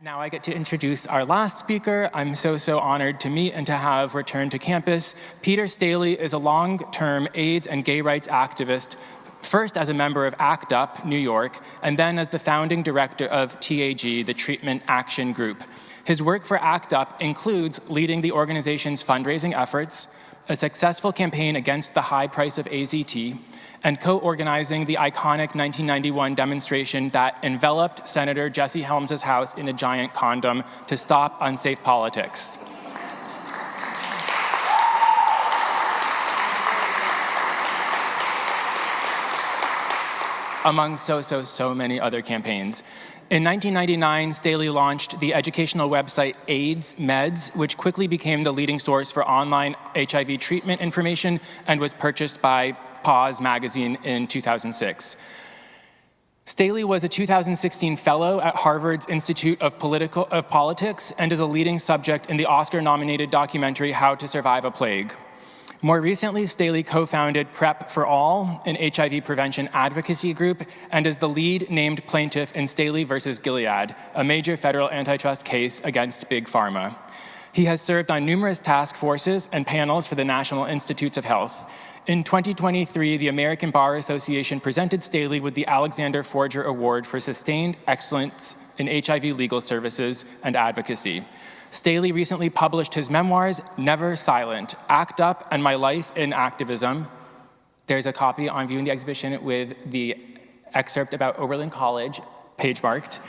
Now I get to introduce our last speaker. I'm so honored to meet and to have returned to campus. Peter Staley is a long-term AIDS and gay rights activist, first as a member of ACT UP, New York, and then as the founding director of TAG, the Treatment Action Group. His work for ACT UP includes leading the organization's fundraising efforts, a successful campaign against the high price of AZT, and co-organizing the iconic 1991 demonstration that enveloped Senator Jesse Helms' house in a giant condom to stop unsafe politics. Among so many other campaigns. In 1999, Staley launched the educational website AIDS Meds, which quickly became the leading source for online HIV treatment information and was purchased by Pause magazine in 2006. Staley was a 2016 fellow at Harvard's Institute of Politics and is a leading subject in the Oscar-nominated documentary How to Survive a Plague. More recently, Staley co-founded PrEP for All, an HIV prevention advocacy group, and is the lead named plaintiff in Staley versus Gilead, a major federal antitrust case against Big Pharma. He has served on numerous task forces and panels for the National Institutes of Health. In 2023, the American Bar Association presented Staley with the Alexander Forger Award for Sustained Excellence in HIV Legal Services and Advocacy. Staley recently published his memoirs, Never Silent, ACT UP and My Life in Activism. There's a copy on view in the exhibition with the excerpt about Oberlin College, bookmarked,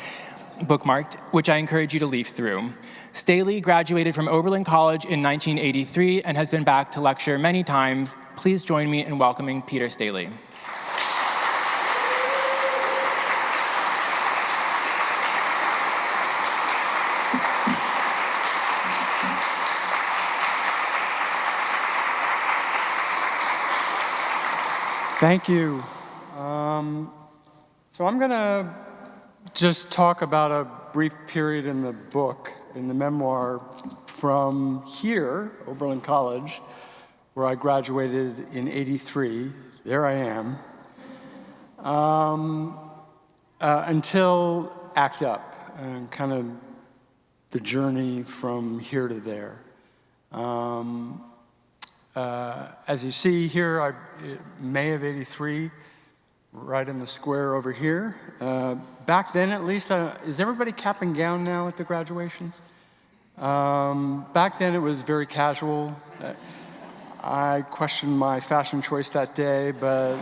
which I encourage you to leaf through. Staley graduated from Oberlin College in 1983 and has been back to lecture many times. Please join me in welcoming Peter Staley. Thank you. So I'm going to just talk about a brief period in the book, in the memoir, from here, Oberlin College, where I graduated in '83. There I am. Until ACT UP, and kind of the journey from here to there. As you see here, May of '83, right in the square over here. Back then, at least, is everybody cap and gown now at the graduations? Back then, it was very casual. I questioned my fashion choice that day, but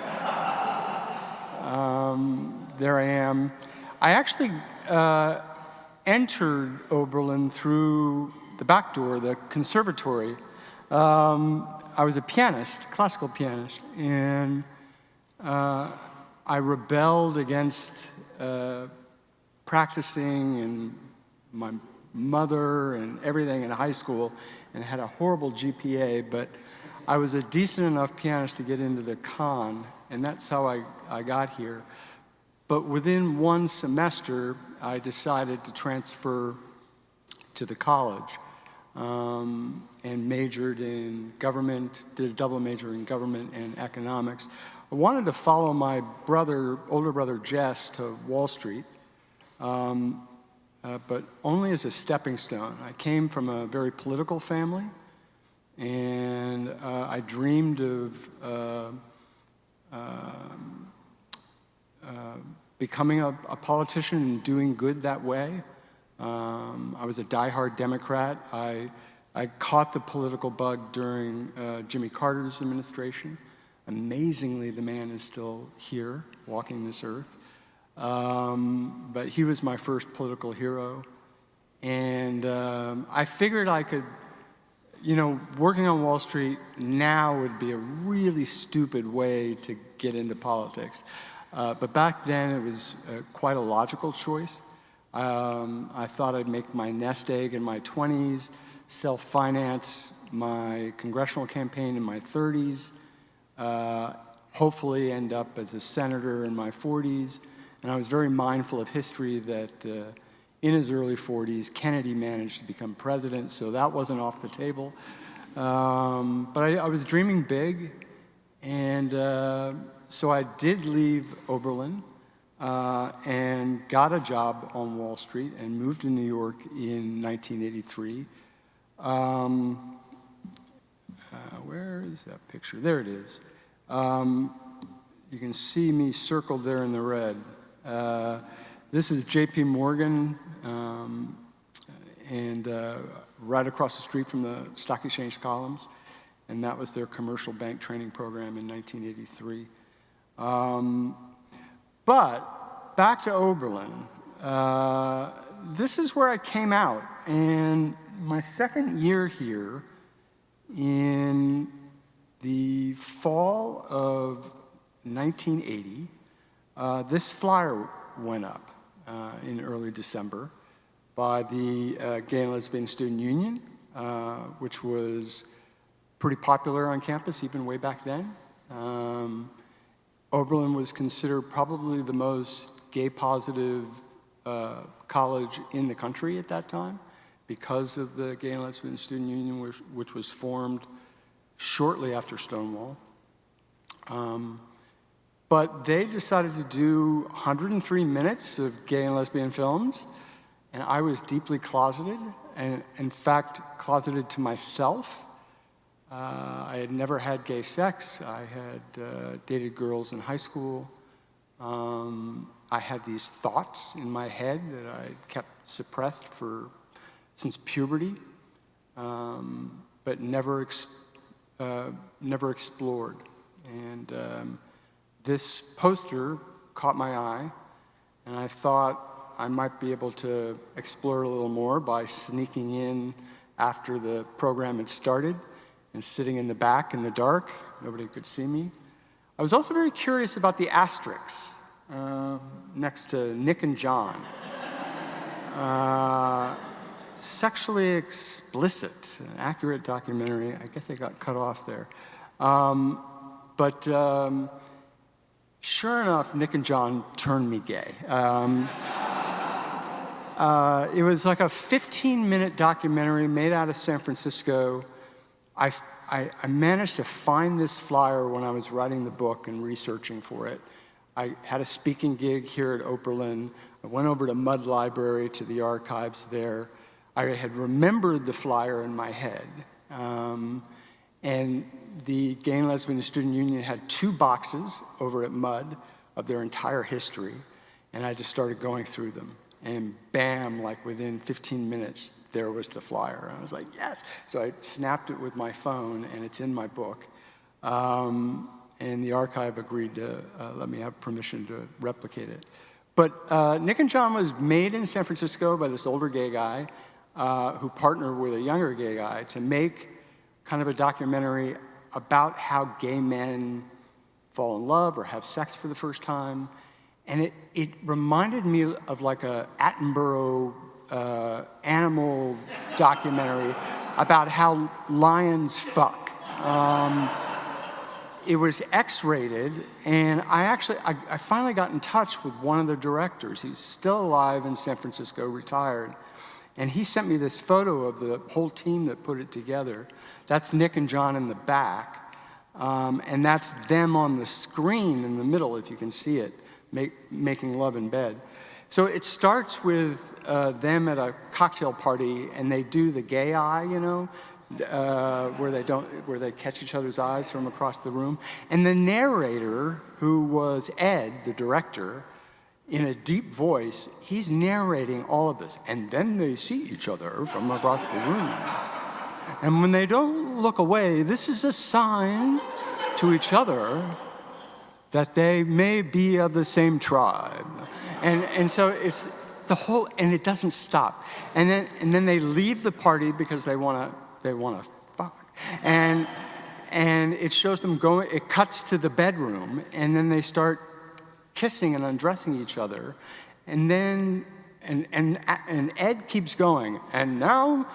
there I am. I actually entered Oberlin through the back door, the conservatory. I was a pianist, classical pianist, and I rebelled against practicing and my mother and everything in high school and had a horrible GPA, but I was a decent enough pianist to get into the con, and that's how I got here. But within one semester, I decided to transfer to the college and majored in government, did a double major in government and economics. I wanted to follow my older brother Jess to Wall Street, but only as a stepping stone. I came from a very political family, and I dreamed of becoming a politician and doing good that way. I was a diehard Democrat. I caught the political bug during Jimmy Carter's administration. Amazingly, the man is still here, walking this earth. But he was my first political hero. And I figured I could, working on Wall Street now would be a really stupid way to get into politics. But back then, it was quite a logical choice. I thought I'd make my nest egg in my 20s, self-finance my congressional campaign in my 30s, hopefully end up as a senator in my 40s. And I was very mindful of history that in his early 40s, Kennedy managed to become president, so that wasn't off the table. But I was dreaming big, and so I did leave Oberlin. and got a job on Wall Street and moved to New York in 1983. Where is that picture? There it is. You can see me circled there in the red. This is JP Morgan, and right across the street from the Stock Exchange columns, and that was their commercial bank training program in 1983. But back to Oberlin, this is where I came out, and my second year here, in the fall of 1980, this flyer went up in early December by the Gay and Lesbian Student Union, which was pretty popular on campus even way back then. Oberlin was considered probably the most gay-positive college in the country at that time because of the Gay and Lesbian Student Union, which was formed shortly after Stonewall. But they decided to do 103 minutes of gay and lesbian films, and I was deeply closeted, and in fact, closeted to myself. I had never had gay sex. I had dated girls in high school. I had these thoughts in my head that I kept suppressed since puberty, but never explored. And this poster caught my eye, and I thought I might be able to explore a little more by sneaking in after the program had started and sitting in the back in the dark. Nobody could see me. I was also very curious about the asterisks next to Nick and John. Sexually explicit, an accurate documentary. I guess I got cut off there. But sure enough, Nick and John turned me gay. It was like a 15-minute documentary made out of San Francisco. I managed to find this flyer when I was writing the book and researching for it. I had a speaking gig here at Oberlin. I went over to Mudd Library, to the archives there. I had remembered the flyer in my head. And the Gay and Lesbian Student Union had 2 boxes over at Mudd of their entire history, and I just started going through them. And bam, like within 15 minutes, there was the flyer. I was like, yes. So I snapped it with my phone, and it's in my book. And the archive agreed to let me have permission to replicate it. But Nick and John was made in San Francisco by this older gay guy who partnered with a younger gay guy to make kind of a documentary about how gay men fall in love or have sex for the first time. And it reminded me of like a Attenborough animal documentary about how lions fuck. It was X-rated, and I finally got in touch with one of the directors. He's still alive in San Francisco, retired. And he sent me this photo of the whole team that put it together. That's Nick and John in the back. And that's them on the screen in the middle, if you can see it, making love in bed. So it starts with them at a cocktail party, and they do the gay eye, you know, where they catch each other's eyes from across the room. And the narrator, who was Ed, the director, in a deep voice, he's narrating all of this. And then they see each other from across the room. And when they don't look away, this is a sign to each other that they may be of the same tribe. And so it's the whole, and it doesn't stop. And then they leave the party because they want to fuck. And it shows them going, it cuts to the bedroom, and then they start kissing and undressing each other. And then, and Ed keeps going, and now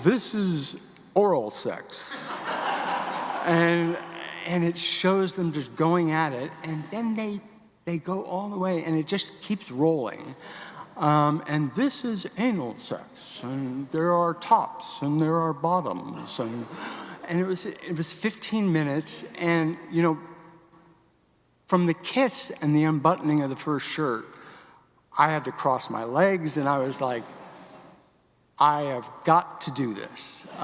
this is oral sex. And it shows them just going at it, and then they go all the way, and it just keeps rolling. And this is anal sex, and there are tops, and there are bottoms, and it was 15 minutes, and you know, from the kiss and the unbuttoning of the first shirt, I had to cross my legs, and I was like, I have got to do this.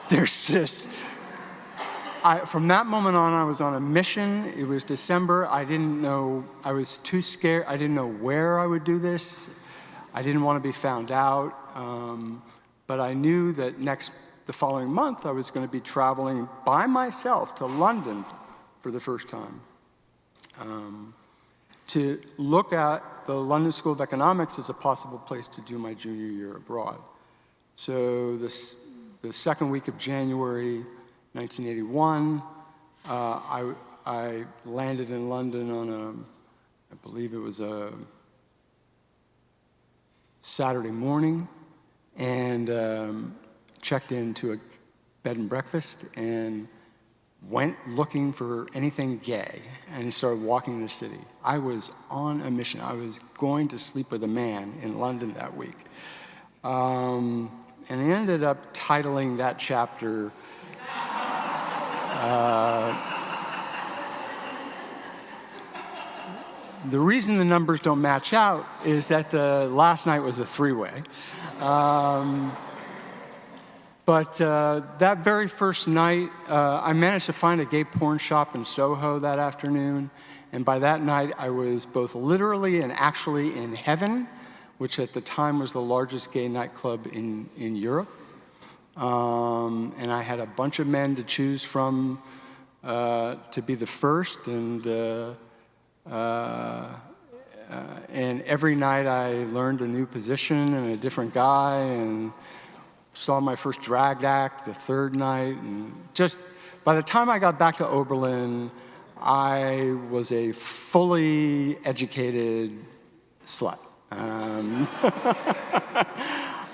There's just, from that moment on, I was on a mission. It was December. I didn't know, I was too scared. I didn't know where I would do this. I didn't want to be found out. But I knew that the following month, I was going to be traveling by myself to London for the first time to look at the London School of Economics as a possible place to do my junior year abroad. So the second week of January 1981, I landed in London on I believe it was a Saturday morning, and checked into a bed and breakfast and went looking for anything gay and started walking the city. I was on a mission. I was going to sleep with a man in London that week. And I ended up titling that chapter the reason the numbers don't match out is that the last night was a three-way. But that very first night, I managed to find a gay porn shop in Soho that afternoon. And by that night, I was both literally and actually in heaven, which at the time was the largest gay nightclub in Europe. And I had a bunch of men to choose from to be the first. And every night I learned a new position and a different guy, and saw my first drag act the third night. And just by the time I got back to Oberlin, I was a fully educated slut. And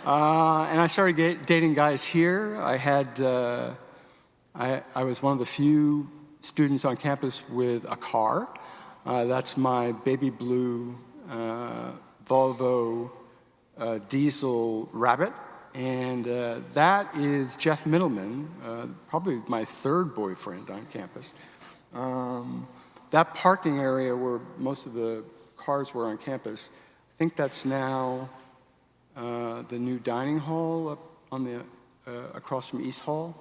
I started dating guys here. I was one of the few students on campus with a car. That's my baby blue Volvo diesel Rabbit. And that is Jeff Middleman, probably my third boyfriend on campus. That parking area where most of the cars were on campus, I think that's now the new dining hall up on the across from East Hall.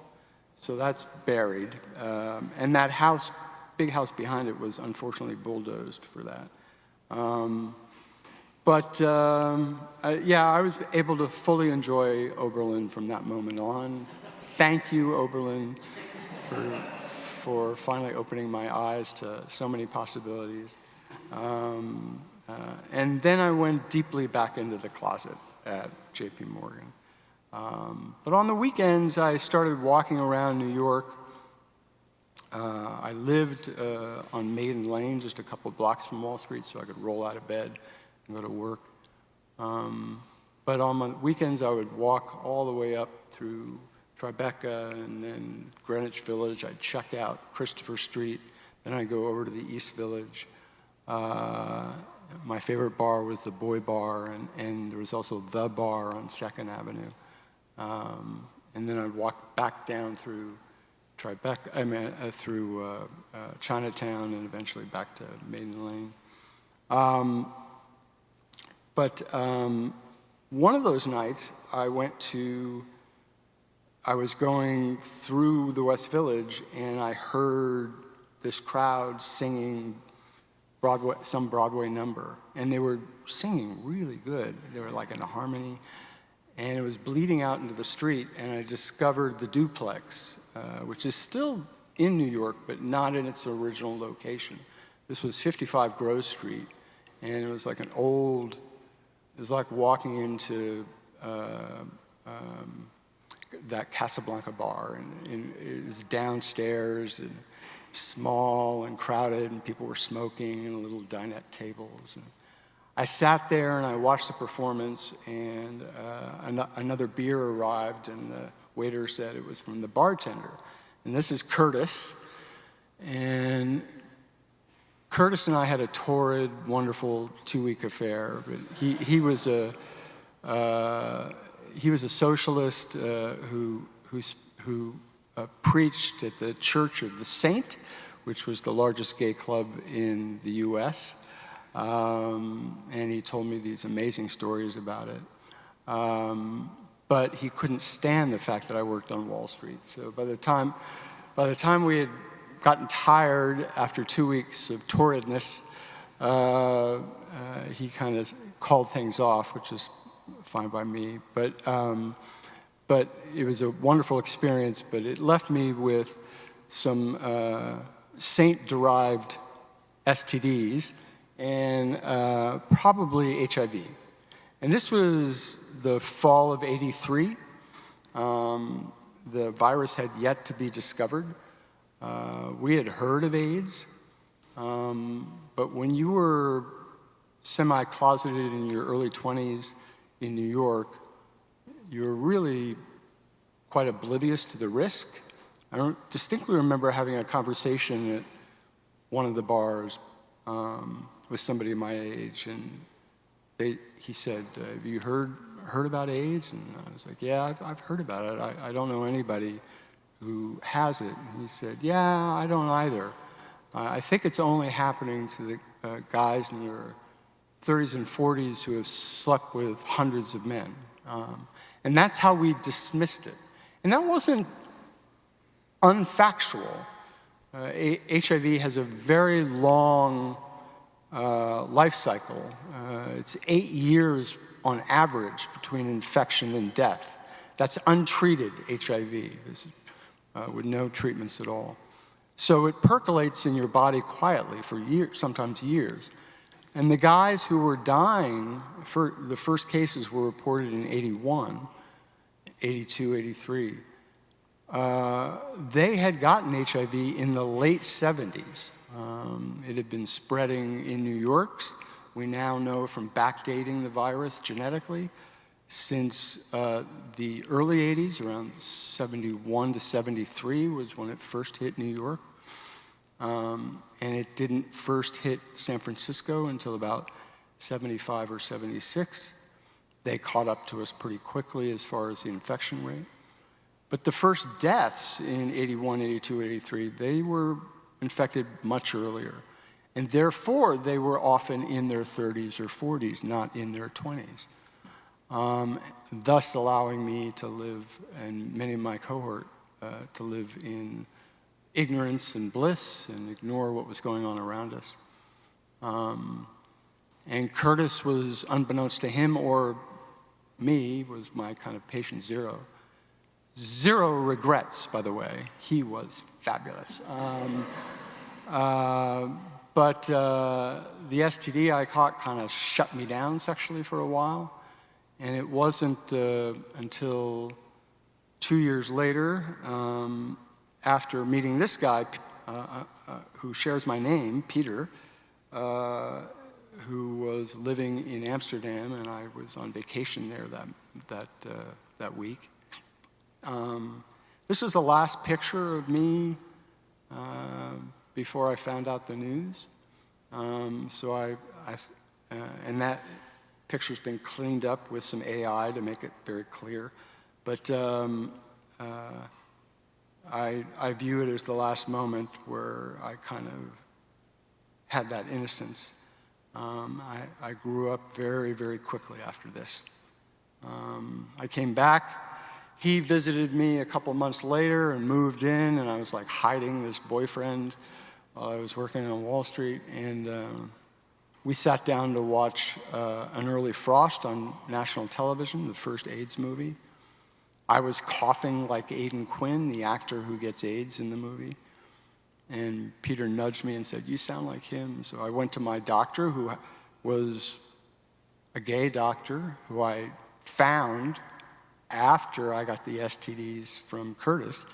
So that's buried. And that house, big house behind it, was unfortunately bulldozed for that. Yeah, I was able to fully enjoy Oberlin from that moment on. Thank you, Oberlin, for finally opening my eyes to so many possibilities. And then I went deeply back into the closet at J.P. Morgan. But on the weekends, I started walking around New York. I lived on Maiden Lane, just a couple blocks from Wall Street, so I could roll out of bed and go to work. But on my weekends, I would walk all the way up through Tribeca and then Greenwich Village. I'd check out Christopher Street, then I'd go over to the East Village. My favorite bar was the Boy Bar, and there was also the bar on 2nd Avenue. And then I'd walk back down through Tribeca, through Chinatown, and eventually back to Maiden Lane. But one of those nights, I was going through the West Village, and I heard this crowd singing some Broadway number. And they were singing really good. They were like in a harmony. And it was bleeding out into the street, and I discovered the Duplex, which is still in New York, but not in its original location. This was 55 Grove Street, and it was like it was like walking into that Casablanca bar, and it was downstairs and small and crowded, and people were smoking and little dinette tables. And I sat there and I watched the performance, and another beer arrived, and the waiter said it was from the bartender. And this is Curtis. And Curtis and I had a torrid, wonderful 2-week affair. But he was a socialist who preached at the Church of the Saint, which was the largest gay club in the US. And he told me these amazing stories about it. But he couldn't stand the fact that I worked on Wall Street. So by the time we had gotten tired after 2 weeks of torridness, he kind of called things off, which is fine by me. But it was a wonderful experience, but it left me with some saint-derived STDs and probably HIV. And this was the fall of '83. The virus had yet to be discovered. We had heard of AIDS, but when you were semi-closeted in your early 20s in New York, you were really quite oblivious to the risk. I don't distinctly remember having a conversation at one of the bars with somebody my age, and he said, "Have you heard about AIDS?" And I was like, "Yeah, I've heard about it. I don't know anybody who has it." And he said, "Yeah, I don't either. I think it's only happening to the guys in their 30s and 40s who have slept with hundreds of men." And that's how we dismissed it. And that wasn't unfactual. HIV has a very long life cycle. It's 8 years on average between infection and death. That's untreated HIV, with no treatments at all. So it percolates in your body quietly for years, sometimes years. And the guys who were dying, the first cases were reported in '81, '82, '83. They had gotten HIV in the late '70s. It had been spreading in New York. We now know from backdating the virus genetically since the early '80s, around '71 to '73 was when it first hit New York. And it didn't first hit San Francisco until about '75 or '76. They caught up to us pretty quickly as far as the infection rate. But the first deaths in '81, '82, '83, they were infected much earlier. And therefore, they were often in their 30s or 40s, not in their 20s. Thus allowing me to live, and many of my cohort, to live in ignorance and bliss and ignore what was going on around us. And Curtis was, unbeknownst to him or me, was my kind of patient zero. Zero regrets, by the way. He was fabulous. But the STD I caught kind of shut me down sexually for a while. And it wasn't until 2 years later, after meeting this guy who shares my name, Peter, who was living in Amsterdam, and I was on vacation there that week. This is the last picture of me before I found out the news. And that picture's been cleaned up with some AI to make it very clear. But I view it as the last moment where I kind of had that innocence. I grew up very, very quickly after this. I came back. He visited me a couple months later and moved in, and I was like hiding this boyfriend while I was working on Wall Street. And we sat down to watch An Early Frost on national television, the first AIDS movie. I was coughing like Aidan Quinn, the actor who gets AIDS in the movie. And Peter nudged me and said, "You sound like him." So I went to my doctor, who was a gay doctor, who I found after I got the STDs from Curtis.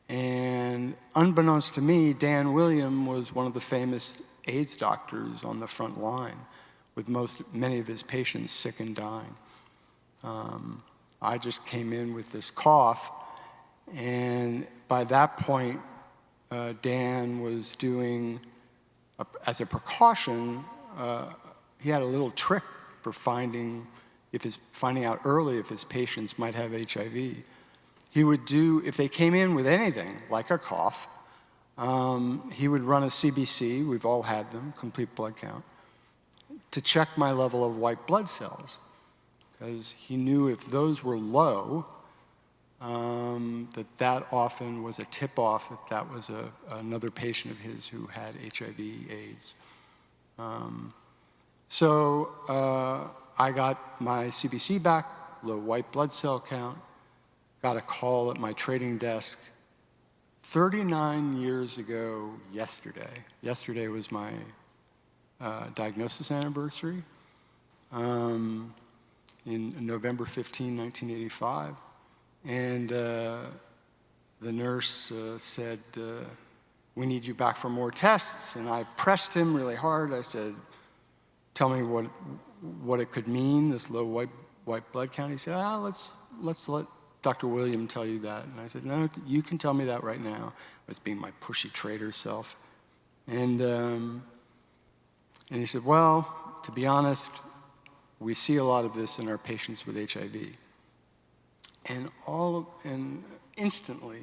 And unbeknownst to me, Dan William was one of the famous AIDS doctors on the front line, with many of his patients sick and dying. I just came in with this cough, and by that point, Dan was doing, as a precaution, he had a little trick for finding out early if his patients might have HIV. He would do, if they came in with anything, like a cough, he would run a CBC, we've all had them, complete blood count, to check my level of white blood cells, because he knew if those were low, that often was a tip-off that that was another patient of his who had HIV/AIDS. So I got my CBC back, low white blood cell count, got a call at my trading desk 39 years ago yesterday. Yesterday was my diagnosis anniversary in November 15, 1985. And the nurse said, we need you back for more tests. And I pressed him really hard. I said, tell me what it could mean, this low white blood count. He said, let's let Dr. William tell you that. And I said, no, you can tell me that right now. I was being my pushy trader self. And he said, well, to be honest, we see a lot of this in our patients with HIV. And instantly,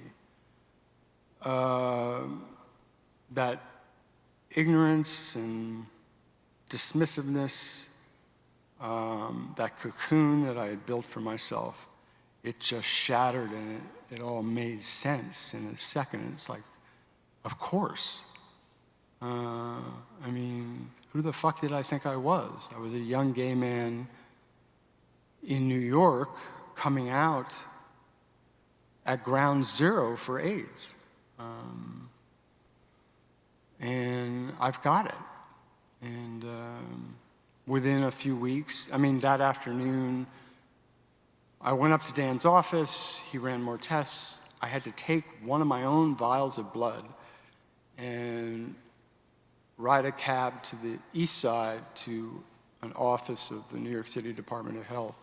that ignorance and dismissiveness, that cocoon that I had built for myself, it just shattered, and it all made sense in a second. It's like, of course. I mean, who the fuck did I think I was? I was a young gay man in New York coming out at ground zero for AIDS. And I've got it. And within a few weeks, I mean, that afternoon, I went up to Dan's office. He ran more tests. I had to take one of my own vials of blood and ride a cab to the east side to an office of the New York City Department of Health,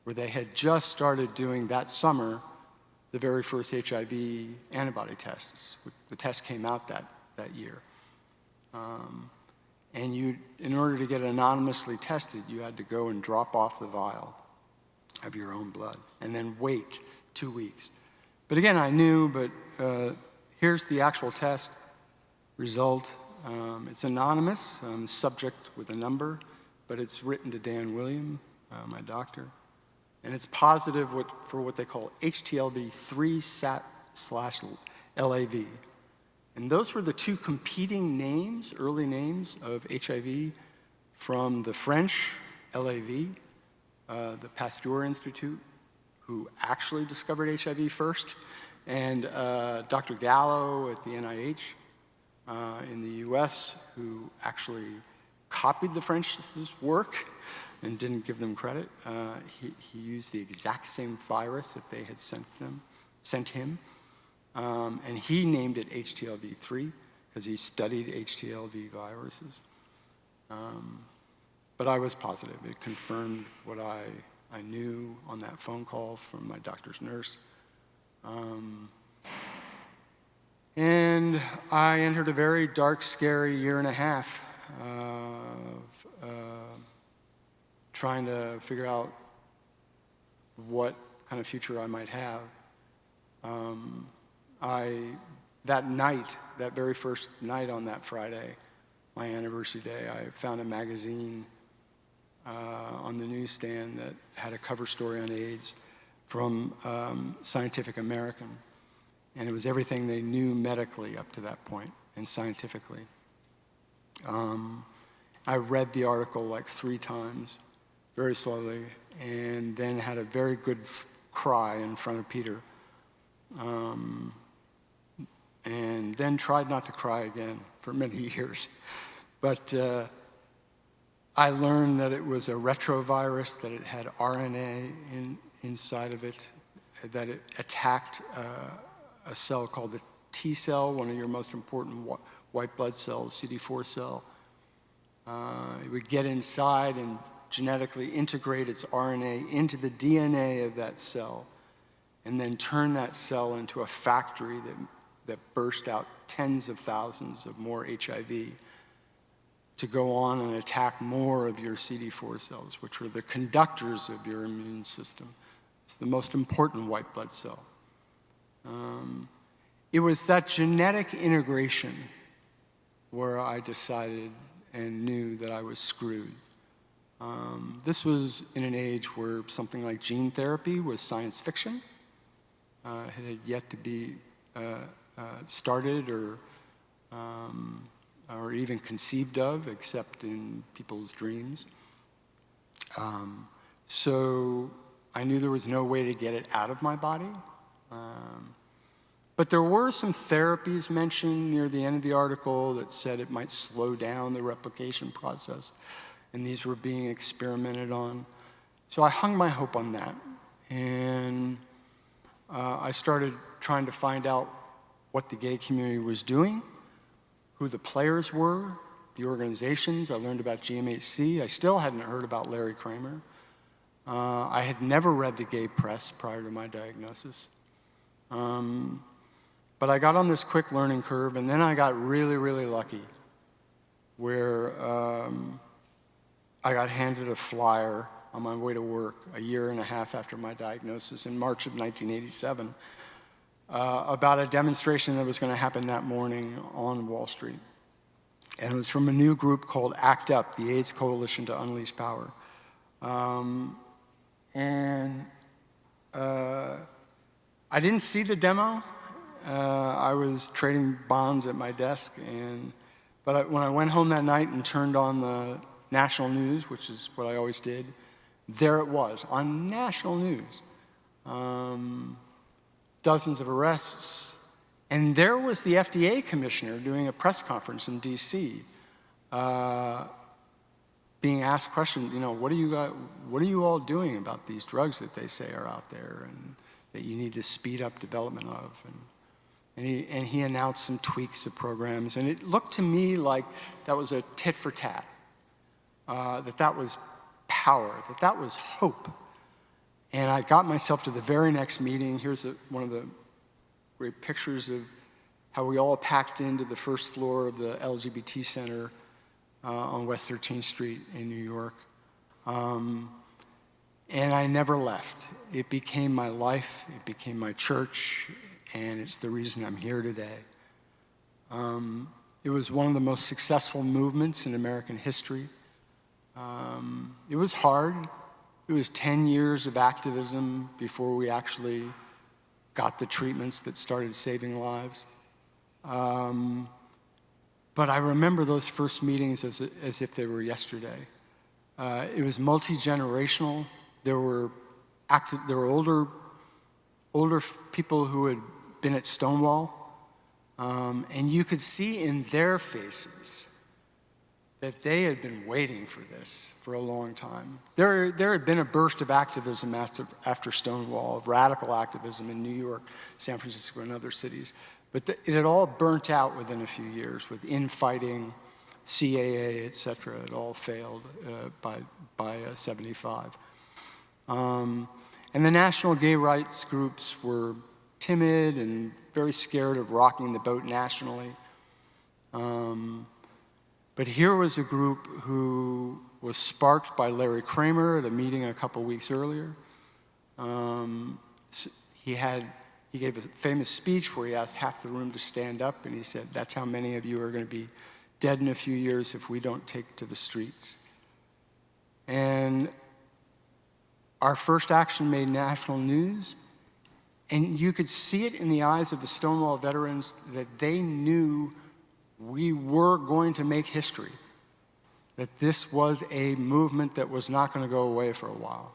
where they had just started doing that summer the very first HIV antibody tests. The test came out that year. And in order to get anonymously tested, you had to go and drop off the vial of your own blood and then wait 2 weeks. But again, I knew, but here's the actual test result. It's anonymous, subject with a number, but it's written to Dan William, my doctor. And it's positive for what they call HTLV3/LAV. And those were the two competing names, early names of HIV from the French LAV, the Pasteur Institute, who actually discovered HIV first, and Dr. Gallo at the NIH in the US, who actually copied the French's work and didn't give them credit. He used the exact same virus that they had sent him. And he named it HTLV3 because he studied HTLV viruses. But I was positive. It confirmed what I knew on that phone call from my doctor's nurse. And I entered a very dark, scary year and a half trying to figure out what kind of future I might have. That night, that very first night on that Friday, my anniversary day, I found a magazine on the newsstand that had a cover story on AIDS from Scientific American. And it was everything they knew medically up to that point and scientifically. I read the article like 3 times, very slowly, and then had a very good cry in front of Peter. And then tried not to cry again for many years. But I learned that it was a retrovirus, that it had RNA inside of it, that it attacked a cell called the T cell, one of your most important white blood cells, CD4 cell. It would get inside and genetically integrate its RNA into the DNA of that cell, and then turn that cell into a factory that burst out tens of thousands of more HIV to go on and attack more of your CD4 cells, which are the conductors of your immune system. It's the most important white blood cell. it was that genetic integration where I decided and knew that I was screwed. This was in an age where something like gene therapy was science fiction. It had yet to be started or even conceived of, except in people's dreams. So I knew there was no way to get it out of my body. But there were some therapies mentioned near the end of the article that said it might slow down the replication process, and these were being experimented on. So I hung my hope on that, and I started trying to find out what the gay community was doing, who the players were, the organizations. I learned about GMHC. I still hadn't heard about Larry Kramer. I had never read the gay press prior to my diagnosis. But I got on this quick learning curve, and then I got really, really lucky, where I got handed a flyer on my way to work a year and a half after my diagnosis in March of 1987 about a demonstration that was going to happen that morning on Wall Street. And it was from a new group called ACT UP, the AIDS Coalition to Unleash Power. I didn't see the demo. I was trading bonds at my desk, but when I went home that night and turned on the national news, which is what I always did, there it was on national news. Dozens of arrests, and there was the FDA commissioner doing a press conference in DC, being asked questions. What are you all doing about these drugs that they say are out there and that you need to speed up development of? And he announced some tweaks of programs, and it looked to me like that was a tit for tat, that was power, that was hope. And I got myself to the very next meeting. Here's one of the great pictures of how we all packed into the first floor of the LGBT Center on West 13th Street in New York. And I never left. It became my life, it became my church, and it's the reason I'm here today. It was one of the most successful movements in American history. It was hard. It was 10 years of activism before we actually got the treatments that started saving lives. But I remember those first meetings as if they were yesterday. It was multi-generational. There were older people who had been at Stonewall, and you could see in their faces that they had been waiting for this for a long time. There had been a burst of activism after Stonewall, of radical activism in New York, San Francisco, and other cities. But it had all burnt out within a few years with infighting, CAA, et cetera. It all failed by 75. And the national gay rights groups were timid and very scared of rocking the boat nationally. But here was a group who was sparked by Larry Kramer at a meeting a couple weeks earlier. He gave a famous speech where he asked half the room to stand up, and he said, "That's how many of you are going to be dead in a few years if we don't take to the streets." And our first action made national news, and you could see it in the eyes of the Stonewall veterans that they knew we were going to make history, that this was a movement that was not going to go away for a while.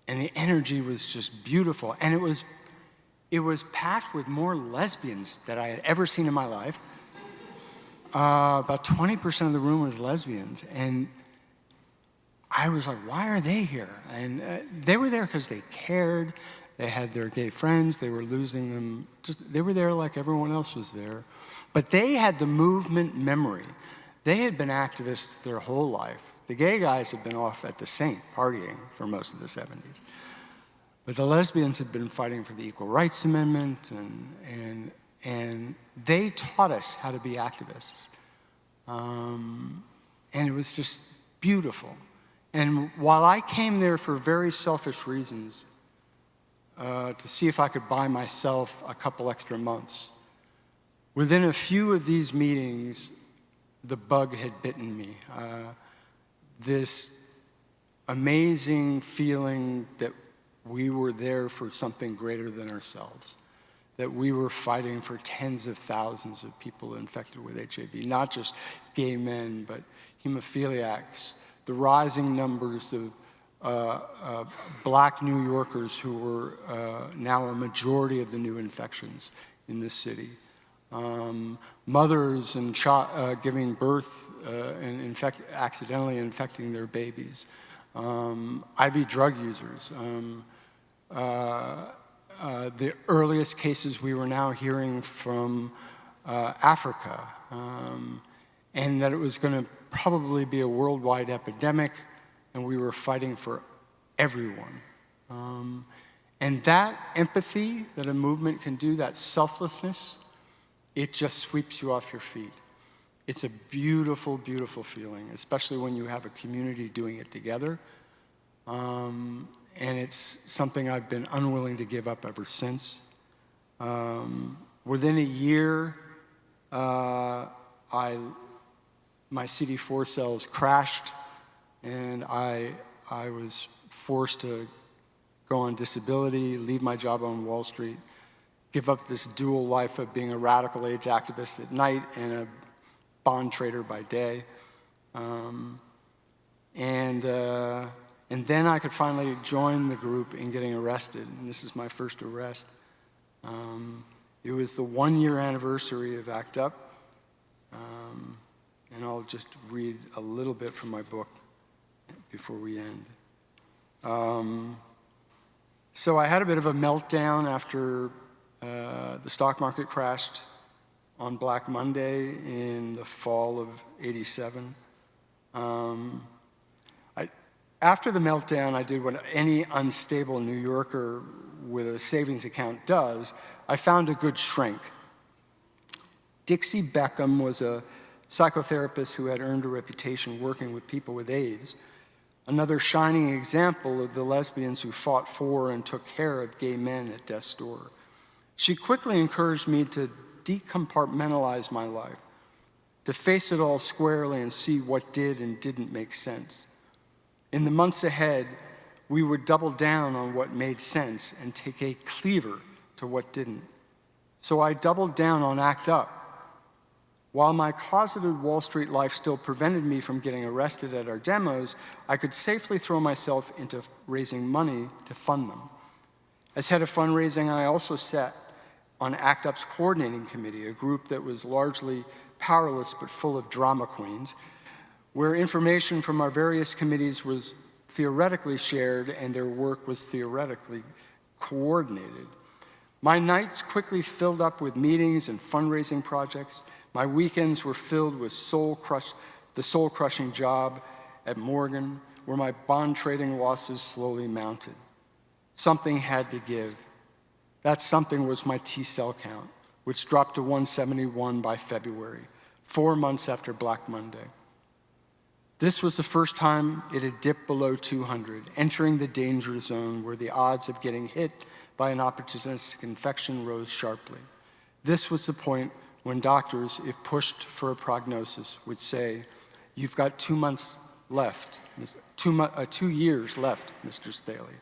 And the energy was just beautiful. And it was packed with more lesbians than I had ever seen in my life. About 20% of the room was lesbians. And I was like, why are they here? And they were there because they cared. They had their gay friends. They were losing them. They were there like everyone else was there. But they had the movement memory. They had been activists their whole life. The gay guys had been off at the Saint partying for most of the 70s. But the lesbians had been fighting for the Equal Rights Amendment, and they taught us how to be activists. And it was just beautiful. And while I came there for very selfish reasons, to see if I could buy myself a couple extra months. Within a few of these meetings, the bug had bitten me. This amazing feeling that we were there for something greater than ourselves, that we were fighting for tens of thousands of people infected with HIV, not just gay men, but hemophiliacs, the rising numbers of black New Yorkers who were now a majority of the new infections in this city. Mothers and giving birth and accidentally infecting their babies. IV drug users. The earliest cases we were now hearing from Africa, and that it was going to probably be a worldwide epidemic, and we were fighting for everyone. And that empathy that a movement can do, that selflessness, it just sweeps you off your feet. It's a beautiful, beautiful feeling, especially when you have a community doing it together. And it's something I've been unwilling to give up ever since. Within a year, my CD4 cells crashed, and I was forced to go on disability, leave my job on Wall Street, give up this dual life of being a radical AIDS activist at night and a bond trader by day. And then I could finally join the group in getting arrested, and this is my first arrest. It was the 1-year anniversary of ACT UP, and I'll just read a little bit from my book before we end. So I had a bit of a meltdown after the stock market crashed on Black Monday in the fall of '87. After the meltdown, I did what any unstable New Yorker with a savings account does. I found a good shrink. Dixie Beckham was a psychotherapist who had earned a reputation working with people with AIDS, another shining example of the lesbians who fought for and took care of gay men at death's door. She quickly encouraged me to decompartmentalize my life, to face it all squarely and see what did and didn't make sense. In the months ahead, we would double down on what made sense and take a cleaver to what didn't. So I doubled down on ACT UP. While my closeted Wall Street life still prevented me from getting arrested at our demos, I could safely throw myself into raising money to fund them. As head of fundraising, I also sat on ACT UP's coordinating committee, a group that was largely powerless but full of drama queens, where information from our various committees was theoretically shared and their work was theoretically coordinated. My nights quickly filled up with meetings and fundraising projects. My weekends were filled with the soul-crushing job at Morgan, where my bond trading losses slowly mounted. Something had to give. That something was my T-cell count, which dropped to 171 by February, 4 months after Black Monday. This was the first time it had dipped below 200, entering the danger zone where the odds of getting hit by an opportunistic infection rose sharply. This was the point when doctors, if pushed for a prognosis, would say, "You've got 2 months left, 2 years left, Mr. Staley."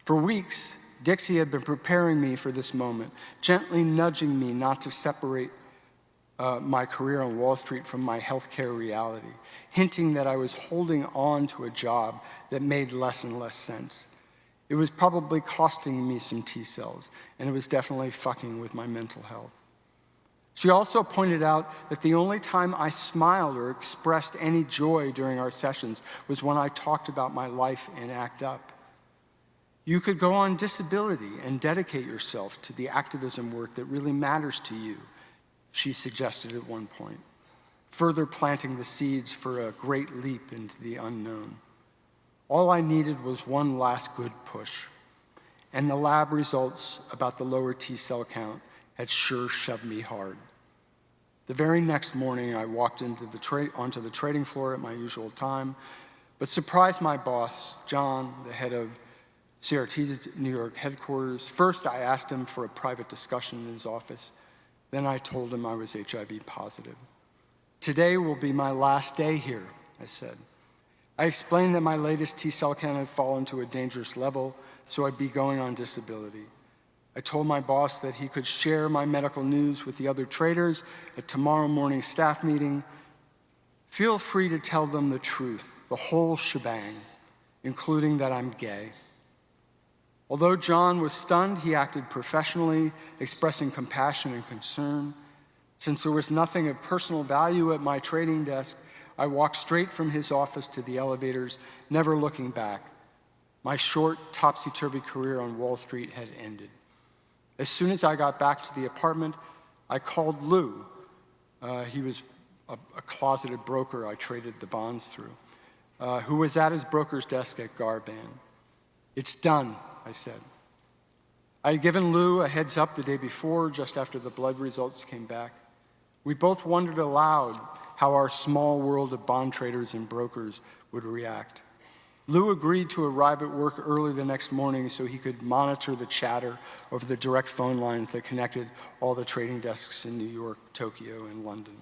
For weeks, Dixie had been preparing me for this moment, gently nudging me not to separate my career on Wall Street from my healthcare reality, hinting that I was holding on to a job that made less and less sense. It was probably costing me some T-cells, and it was definitely fucking with my mental health. She also pointed out that the only time I smiled or expressed any joy during our sessions was when I talked about my life in ACT UP. You could go on disability and dedicate yourself to the activism work that really matters to you, she suggested at one point, further planting the seeds for a great leap into the unknown. All I needed was one last good push, and the lab results about the lower T-cell count had sure shoved me hard. The very next morning, I walked onto the trading floor at my usual time, but surprised my boss, John, the head of CRT's New York headquarters. First, I asked him for a private discussion in his office. Then I told him I was HIV positive. "Today will be my last day here," I said. I explained that my latest T-cell count had fallen to a dangerous level, so I'd be going on disability. I told my boss that he could share my medical news with the other traders at tomorrow morning's staff meeting. "Feel free to tell them the truth, the whole shebang, including that I'm gay." Although John was stunned, he acted professionally, expressing compassion and concern. Since there was nothing of personal value at my trading desk, I walked straight from his office to the elevators, never looking back. My short, topsy-turvy career on Wall Street had ended. As soon as I got back to the apartment, I called Lou. He was a closeted broker I traded the bonds through, who was at his broker's desk at Garban. "It's done," I said. I had given Lou a heads up the day before, just after the blood results came back. We both wondered aloud how our small world of bond traders and brokers would react. Lou agreed to arrive at work early the next morning so he could monitor the chatter over the direct phone lines that connected all the trading desks in New York, Tokyo, and London.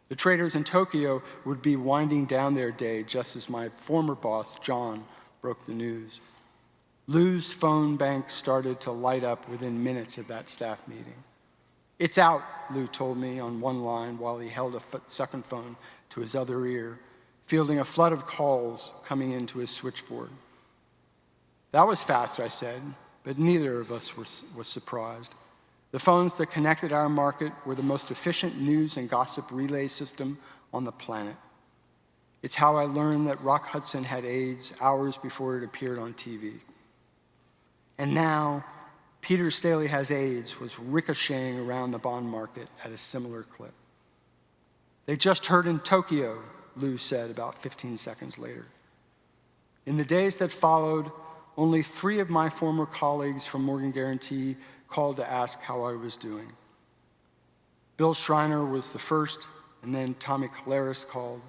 The traders in Tokyo would be winding down their day just as my former boss, John, broke the news. Lou's phone bank started to light up within minutes of that staff meeting. "It's out," Lou told me on one line while he held a second phone to his other ear, fielding a flood of calls coming into his switchboard. That was fast, I said, but neither of us was surprised. The phones that connected our market were the most efficient news and gossip relay system on the planet. It's how I learned that Rock Hudson had AIDS hours before it appeared on TV. And now, Peter Staley has AIDS was ricocheting around the bond market at a similar clip. "They just heard in Tokyo," Lou said about 15 seconds later. In the days that followed, only 3 of my former colleagues from Morgan Guarantee called to ask how I was doing. Bill Schreiner was the first, and then Tommy Kalaris called.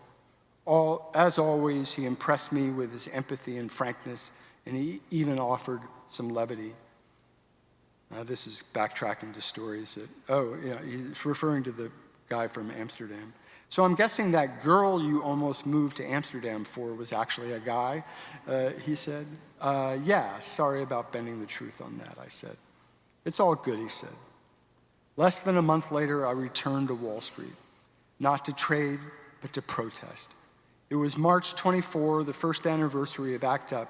As always, he impressed me with his empathy and frankness, and he even offered some levity. This is backtracking to stories that, he's referring to the guy from Amsterdam. "So I'm guessing that girl you almost moved to Amsterdam for was actually a guy," he said. "Yeah, sorry about bending the truth on that," I said. "It's all good," he said. Less than a month later, I returned to Wall Street, not to trade, but to protest. It was March 24, the first anniversary of ACT UP,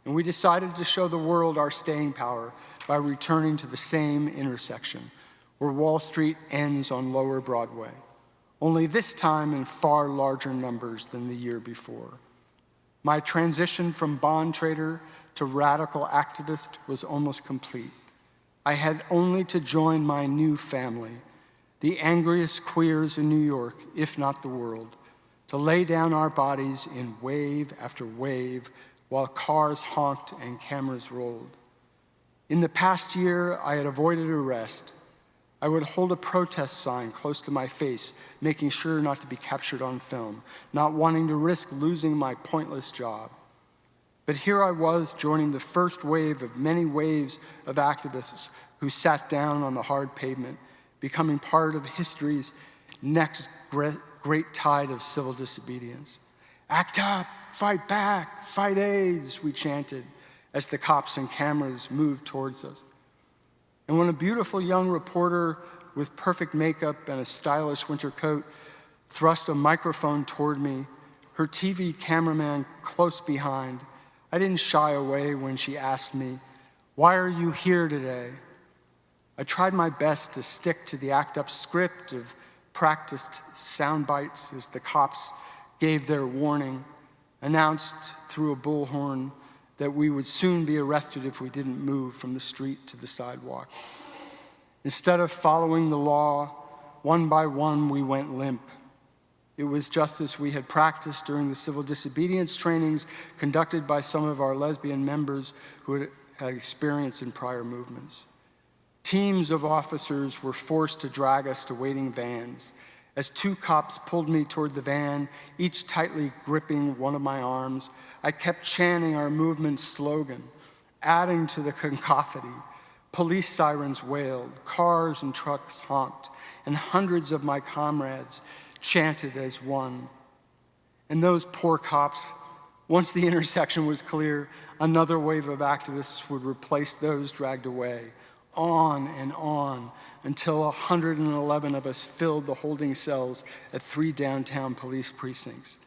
and we decided to show the world our staying power by returning to the same intersection, where Wall Street ends on Lower Broadway, only this time in far larger numbers than the year before. My transition from bond trader to radical activist was almost complete. I had only to join my new family, the angriest queers in New York, if not the world, to lay down our bodies in wave after wave while cars honked and cameras rolled. In the past year, I had avoided arrest. I would hold a protest sign close to my face, making sure not to be captured on film, not wanting to risk losing my pointless job. But here I was joining the first wave of many waves of activists who sat down on the hard pavement, becoming part of history's next great tide of civil disobedience. "Act up, fight back, fight AIDS," we chanted as the cops and cameras moved towards us. And when a beautiful young reporter with perfect makeup and a stylish winter coat thrust a microphone toward me, her TV cameraman close behind, I didn't shy away when she asked me, "Why are you here today?" I tried my best to stick to the ACT UP script of practiced sound bites as the cops gave their warning, announced through a bullhorn that we would soon be arrested if we didn't move from the street to the sidewalk. Instead of following the law, one by one we went limp. It was just as we had practiced during the civil disobedience trainings conducted by some of our lesbian members who had experience in prior movements. Teams of officers were forced to drag us to waiting vans. As 2 cops pulled me toward the van, each tightly gripping one of my arms, I kept chanting our movement's slogan, Adding to the cacophony, police sirens wailed, cars and trucks honked, and hundreds of my comrades chanted as one. And those poor cops, once the intersection was clear, another wave of activists would replace those dragged away, on and on, until 111 of us filled the holding cells at 3 downtown police precincts.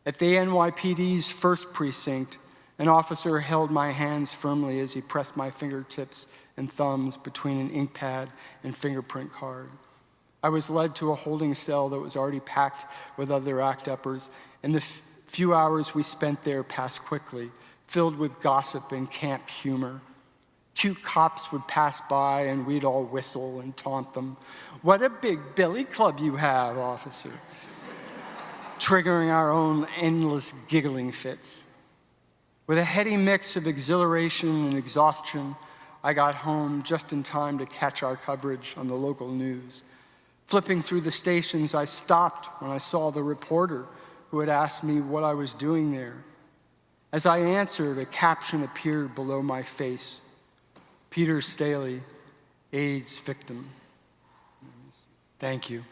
At the NYPD's first precinct, an officer held my hands firmly as he pressed my fingertips and thumbs between an ink pad and fingerprint card. I was led to a holding cell that was already packed with other act-uppers, and the few hours we spent there passed quickly, filled with gossip and camp humor. Cute cops would pass by and we'd all whistle and taunt them. "What a big billy club you have, officer," triggering our own endless giggling fits. With a heady mix of exhilaration and exhaustion, I got home just in time to catch our coverage on the local news. Flipping through the stations, I stopped when I saw the reporter who had asked me what I was doing there. As I answered, a caption appeared below my face: Peter Staley, AIDS victim. Thank you.